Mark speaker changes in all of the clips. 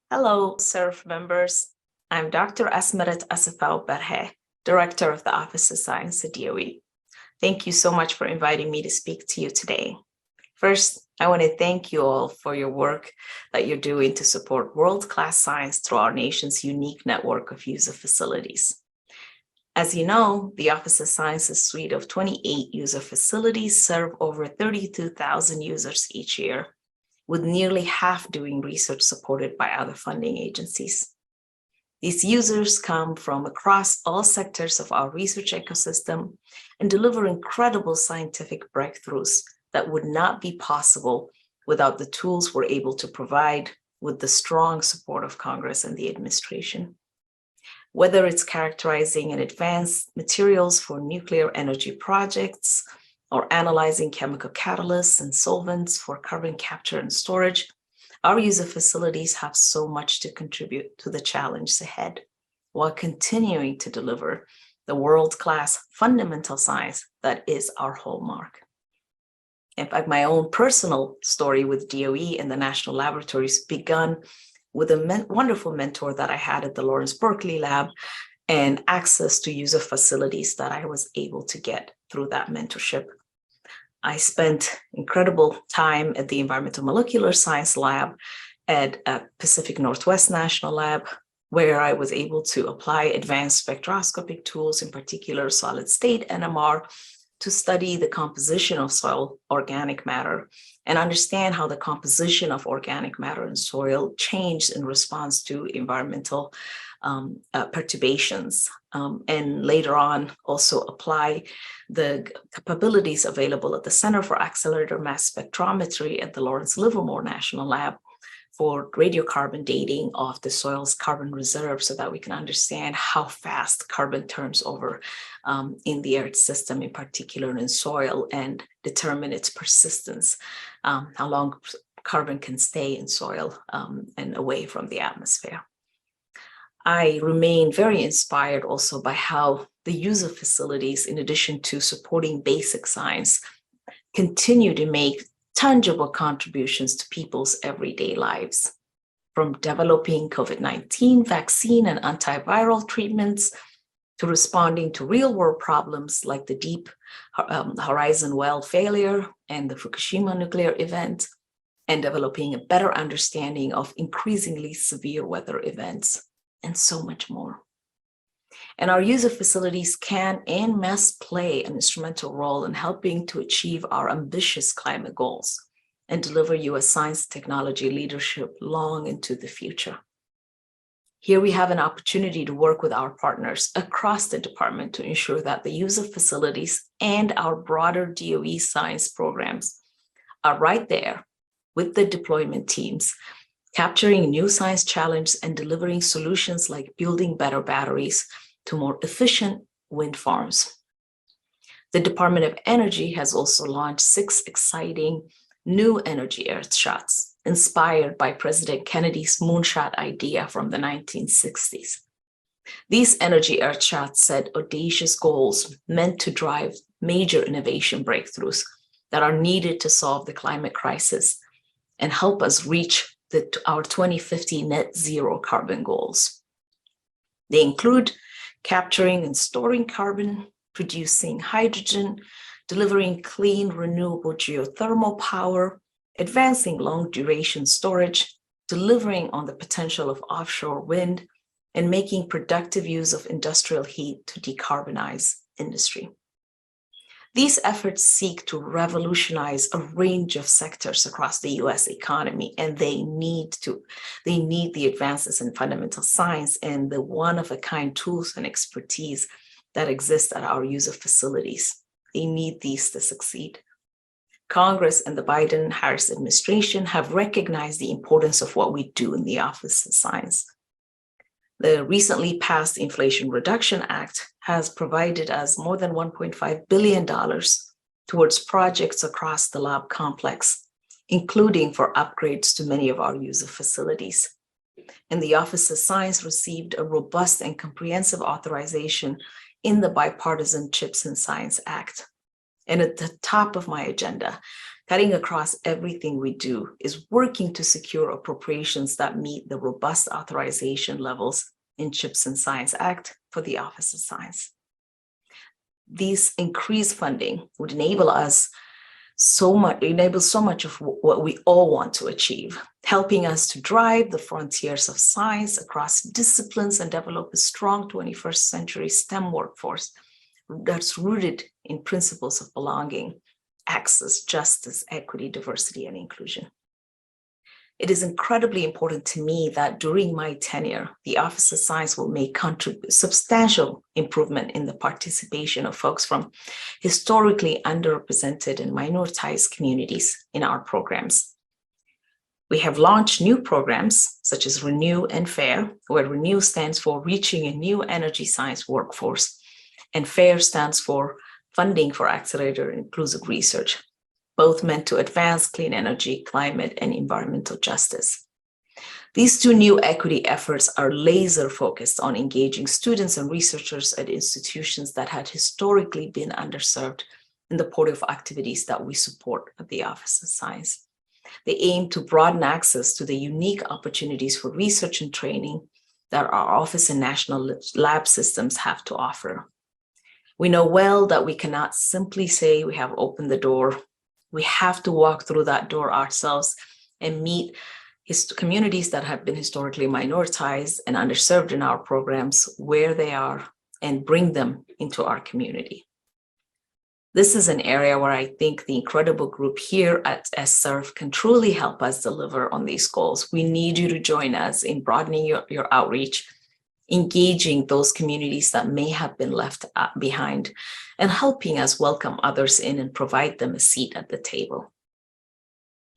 Speaker 1: Hello, SSURF members. I'm Dr. Asmeret Asefaw Berhe, Director of the Office of Science at DOE. Thank you so much for inviting me to speak to you today. First, I want to thank you all for your work that you're doing to support world-class science through our nation's unique network of user facilities. As you know, the Office of Science's suite of 28 user facilities serve over 32,000 users each year, with nearly half doing research supported by other funding agencies. These users come from across all sectors of our research ecosystem and deliver incredible scientific breakthroughs that would not be possible without the tools we're able to provide with the strong support of Congress and the administration. Whether it's characterizing and advanced materials for nuclear energy projects, or analyzing chemical catalysts and solvents for carbon capture and storage, our user facilities have so much to contribute to the challenges ahead, while continuing to deliver the world-class fundamental science that is our hallmark. In fact, my own personal story with DOE and the National Laboratories began with a wonderful mentor that I had at the Lawrence Berkeley Lab and access to user facilities that I was able to get through that mentorship. I spent incredible time at the Environmental Molecular Science Lab at Pacific Northwest National Lab, where I was able to apply advanced spectroscopic tools, in particular solid state NMR, to study the composition of soil organic matter and understand how the composition of organic matter in soil changed in response to environmental perturbations, and later on also apply the capabilities available at the Center for Accelerator Mass Spectrometry at the Lawrence Livermore National Lab for radiocarbon dating of the soil's carbon reserve so that we can understand how fast carbon turns over in the Earth system, in particular in soil, and determine its persistence, how long carbon can stay in soil and away from the atmosphere. I remain very inspired also by how the user facilities, in addition to supporting basic science, continue to make tangible contributions to people's everyday lives, from developing COVID-19 vaccine and antiviral treatments to responding to real-world problems like the Deep Horizon well failure and the Fukushima nuclear event, and developing a better understanding of increasingly severe weather events, and so much more. And our user facilities can and must play an instrumental role in helping to achieve our ambitious climate goals and deliver U.S. science technology leadership long into the future. Here we have an opportunity to work with our partners across the department to ensure that the user facilities and our broader DOE science programs are right there with the deployment teams, capturing new science challenges and delivering solutions like building better batteries to more efficient wind farms. The Department of Energy has also launched 6 exciting new energy Earthshots, inspired by President Kennedy's moonshot idea from the 1960s. These energy Earthshots set audacious goals meant to drive major innovation breakthroughs that are needed to solve the climate crisis and help us reach our 2050 net zero carbon goals. They include capturing and storing carbon, producing hydrogen, delivering clean, renewable geothermal power, advancing long-duration storage, delivering on the potential of offshore wind, and making productive use of industrial heat to decarbonize industry. These efforts seek to revolutionize a range of sectors across the U.S. economy, and they need the advances in fundamental science and the one-of-a-kind tools and expertise that exist at our user facilities. They need these to succeed. Congress and the Biden-Harris administration have recognized the importance of what we do in the Office of Science. The recently passed Inflation Reduction Act has provided us more than $1.5 billion towards projects across the lab complex, including for upgrades to many of our user facilities. And the Office of Science received a robust and comprehensive authorization in the Bipartisan CHIPS and Science Act. And at the top of my agenda Cutting across everything we do is working to secure appropriations that meet the robust authorization levels in CHIPS and Science Act for the Office of Science. These increased funding would enable so much of what we all want to achieve, helping us to drive the frontiers of science across disciplines and develop a strong 21st century STEM workforce that's rooted in principles of belonging, access, justice, equity, diversity, and inclusion. It is incredibly important to me that during my tenure, the Office of Science will make substantial improvement in the participation of folks from historically underrepresented and minoritized communities in our programs. We have launched new programs such as Renew and FAIR, where Renew stands for Reaching a New Energy Science Workforce, and FAIR stands for Funding for Accelerated Inclusive Research, both meant to advance clean energy, climate, and environmental justice. These two new equity efforts are laser focused on engaging students and researchers at institutions that had historically been underserved in the portfolio of activities that we support at the Office of Science. They aim to broaden access to the unique opportunities for research and training that our office and national lab systems have to offer. We know well that we cannot simply say we have opened the door. We have to walk through that door ourselves and meet communities that have been historically minoritized and underserved in our programs where they are and bring them into our community. This is an area where I think the incredible group here at SSURF can truly help us deliver on these goals. We need you to join us in broadening your outreach, engaging those communities that may have been left behind, and helping us welcome others in and provide them a seat at the table.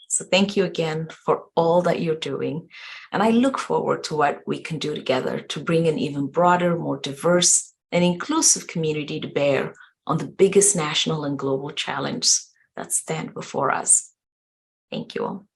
Speaker 1: So thank you again for all that you're doing. And I look forward to what we can do together to bring an even broader, more diverse and inclusive community to bear on the biggest national and global challenges that stand before us. Thank you all.